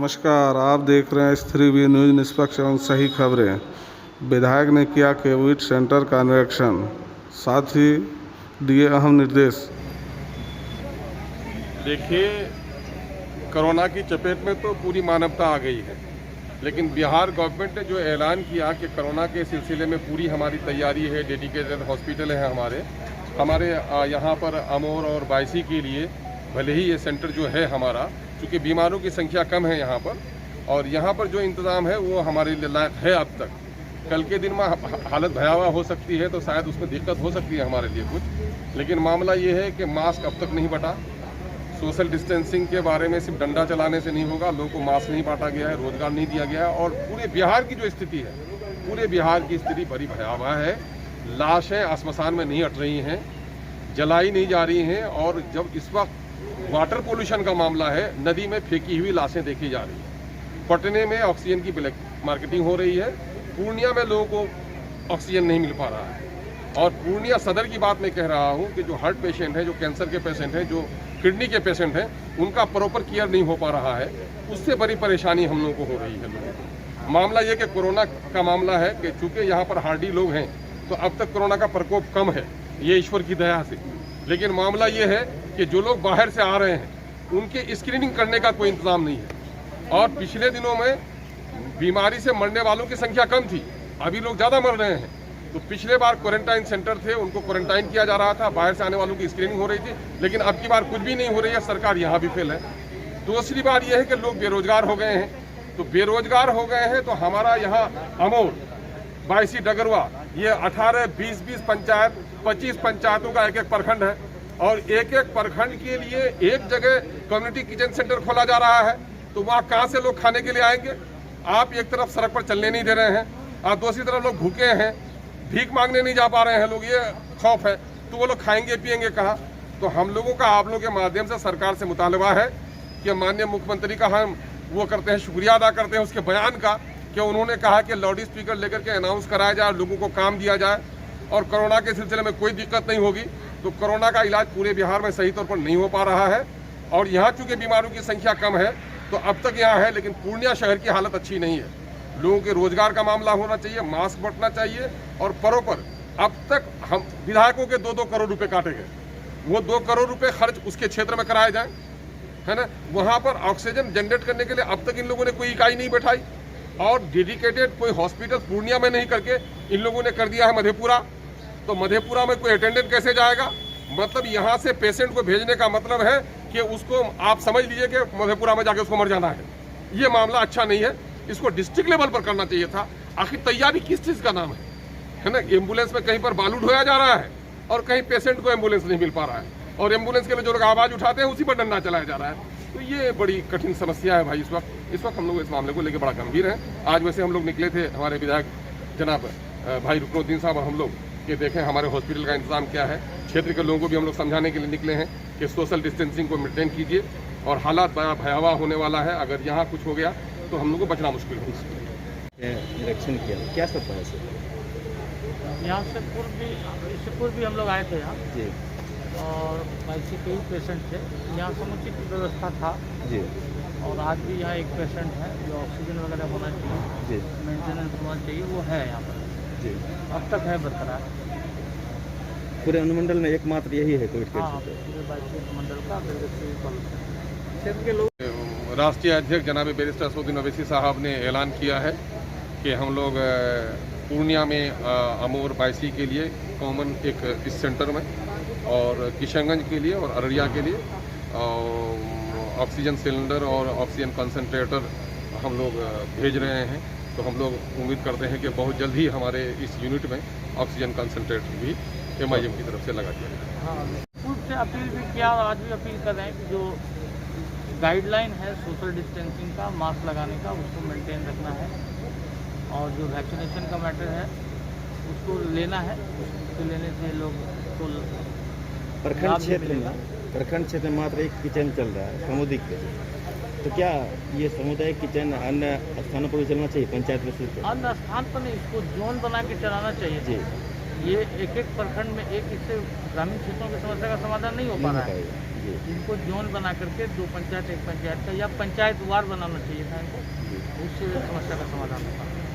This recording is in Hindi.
नमस्कार, आप देख रहे हैं स्त्री वी न्यूज़, निष्पक्ष एवं सही खबरें। विधायक ने किया कोविड सेंटर का निरीक्षण, साथ ही दिए अहम निर्देश। देखिए, कोरोना की चपेट में तो पूरी मानवता आ गई है, लेकिन बिहार गवर्नमेंट ने जो ऐलान किया कि कोरोना के सिलसिले में पूरी हमारी तैयारी है, डेडिकेटेड हॉस्पिटल है हमारे यहाँ पर अमोर और बायसी के लिए। भले ही ये सेंटर जो है हमारा, चूँकि बीमारों की संख्या कम है यहाँ पर, और यहाँ पर जो इंतज़ाम है वो हमारे लिए लायक है। अब तक कल के दिन में हालत भयावह हो सकती है, तो शायद उसमें दिक्कत हो सकती है हमारे लिए कुछ, लेकिन मामला ये है कि मास्क अब तक नहीं बटा। सोशल डिस्टेंसिंग के बारे में सिर्फ डंडा चलाने से नहीं होगा, लोगों को मास्क नहीं बांटा गया है, रोजगार नहीं दिया गया है, और पूरे बिहार की जो स्थिति है, पूरे बिहार की स्थिति बड़ी भयावह है। लाशें श्मशान में नहीं हट रही हैं, जलाई नहीं जा रही हैं, और जब इस वक्त वाटर पोल्यूशन का मामला है, नदी में फेंकी हुई लाशें देखी जा रही हैं। पटने में ऑक्सीजन की ब्लैक मार्केटिंग हो रही है, पूर्णिया में लोगों को ऑक्सीजन नहीं मिल पा रहा है। और पूर्णिया सदर की बात मैं कह रहा हूँ कि जो हार्ट पेशेंट है, जो कैंसर के पेशेंट हैं, जो किडनी के पेशेंट हैं, उनका प्रॉपर केयर नहीं हो पा रहा है। उससे बड़ी परेशानी हम लोगों को हो रही है लोगों को। मामला ये कि कोरोना का मामला है कि चूँकि यहाँ पर हार्डी लोग हैं, तो अब तक कोरोना का प्रकोप कम है, ये ईश्वर की दया से। लेकिन मामला ये है कि जो लोग बाहर से आ रहे हैं, उनके स्क्रीनिंग करने का कोई इंतजाम नहीं है। और पिछले दिनों में बीमारी से मरने वालों की संख्या कम थी, अभी लोग ज़्यादा मर रहे हैं। तो पिछले बार क्वारंटाइन सेंटर थे, उनको क्वारंटाइन किया जा रहा था, बाहर से आने वालों की स्क्रीनिंग हो रही थी, लेकिन अब की बार कुछ भी नहीं हो रही है। सरकार यहाँ भी फेल है। दूसरी बात यह है कि लोग बेरोजगार हो गए हैं। तो बेरोजगार हो गए हैं तो हमारा यहाँ अमोर, बायसी, डगरवा, ये 18, 20 पंचायत, 25 पंचायतों का एक प्रखंड है, और एक प्रखंड के लिए एक जगह कम्युनिटी किचन सेंटर खोला जा रहा है। तो वहाँ कहाँ से लोग खाने के लिए आएंगे? आप एक तरफ सड़क पर चलने नहीं दे रहे हैं, और दूसरी तरफ लोग भूखे हैं, भीख मांगने नहीं जा पा रहे हैं लोग, ये खौफ है। तो वो लोग खाएंगे पिएंगे कहाँ? तो हम लोगों का आप लोगों के माध्यम से सरकार से मुतालबा है कि माननीय मुख्यमंत्री का हम वो करते हैं, शुक्रिया अदा करते हैं उसके बयान का, कि उन्होंने कहा कि लाउड स्पीकर लेकर के अनाउंस कराया जाए, लोगों को काम दिया जाए, और कोरोना के सिलसिले में कोई दिक्कत नहीं होगी। तो कोरोना का इलाज पूरे बिहार में सही तौर पर नहीं हो पा रहा है, और यहाँ चूँकि बीमारों की संख्या कम है, तो अब तक यहाँ है, लेकिन पूर्णिया शहर की हालत अच्छी नहीं है। लोगों के रोजगार का मामला होना चाहिए, मास्क बंटना चाहिए, और प्रॉपर अब तक हम विधायकों के 2-2 करोड़ रुपए काटे गए, वो 2 करोड़ रुपए खर्च उसके क्षेत्र में कराए जाए, है ना। वहाँ पर ऑक्सीजन जनरेट करने के लिए अब तक इन लोगों ने कोई इकाई नहीं बैठाई, और डेडिकेटेड कोई हॉस्पिटल पूर्णिया में नहीं करके इन लोगों ने कर दिया है मधेपुरा। तो मधेपुरा में कोई अटेंडेंट कैसे जाएगा? मतलब यहाँ से पेशेंट को भेजने का मतलब है कि उसको आप समझ लीजिए कि मधेपुरा में जाके उसको मर जाना है। ये मामला अच्छा नहीं है, इसको डिस्ट्रिक्ट लेवल पर करना चाहिए था। आखिर तैयारी किस चीज़ का नाम है ना। एम्बुलेंस में कहीं पर बालू ढोया जा रहा है, और कहीं पेशेंट को एम्बुलेंस नहीं मिल पा रहा है, और एम्बुलेंस के लिए जो लोग आवाज़ उठाते हैं उसी पर डंडा चलाया जा रहा है। तो ये बड़ी कठिन समस्या है भाई। इस वक्त हम लोग इस मामले को लेकर बड़ा गंभीर हैं। आज वैसे हम लोग निकले थे, हमारे विधायक जनाब भाई रुकनुद्दीन साहब, हम लोग कि देखें हमारे हॉस्पिटल का इंतजाम क्या है। क्षेत्र के लोगों को भी हम लोग समझाने के लिए निकले हैं कि सोशल डिस्टेंसिंग को मेंटेन कीजिए, और हालात बड़ा भयावह होने वाला है। अगर यहाँ कुछ हो गया तो हम लोग को बचना मुश्किल होगा। निरीक्षण किया, क्या सब है सर? यहाँ से पूर्व भी हम लोग आए थे यहाँ जी, और बायसी के ही पेशेंट थे। यहाँ समुचित व्यवस्था था जी, और आज भी यहाँ एक पेशेंट है जो ऑक्सीजन वगैरह होना चाहिए, जी, मेंटेनेंस होना चाहिए, वो है यहाँ पर जी। अब तक है बरकरार। पूरे अनुमंडल में एकमात्र यही है कोविड केयर हाँ, सेंटर। पूरे बायसी मंडल का क्षेत्र के लोग, राष्ट्रीय अध्यक्ष जनाब बैरिस्टर असदुद्दीन ओवैसी साहब ने ऐलान किया है कि हम लोग पूर्णिया में अमोर, बायसी के लिए कॉमन एक इस सेंटर में, और किशनगंज के लिए और अररिया के लिए ऑक्सीजन सिलेंडर और ऑक्सीजन कंसंट्रेटर हम लोग भेज रहे हैं। तो हम लोग उम्मीद करते हैं कि बहुत जल्द ही हमारे इस यूनिट में ऑक्सीजन कंसंट्रेटर भी MIM की तरफ से लगा दिया जाएगा। हाँ, पूर्व से अपील भी किया और आज भी अपील कर रहे हैं कि जो गाइडलाइन है सोशल डिस्टेंसिंग का, मास्क लगाने का, उसको मेंटेन रखना है, और जो वैक्सीनेशन का मैटर है उसको लेना है। उसको लेने से लोग को प्रखंड क्षेत्र में मात्र एक किचन चल रहा है, सामुदायिक किचन। तो क्या ये सामुदायिक किचन अन्य स्थानों पर भी चलना चाहिए, पंचायत में शुरू? अन्य स्थान पर नहीं, इसको जोन बना के चलाना चाहिए जी। ये एक प्रखंड में एक, इससे ग्रामीण क्षेत्रों की समस्या का समाधान नहीं हो पा रहा है। जी। इनको जोन बना करके 2 पंचायत 1 पंचायत का या पंचायत वार बनाना चाहिए था इनको, उससे समस्या का समाधान होता।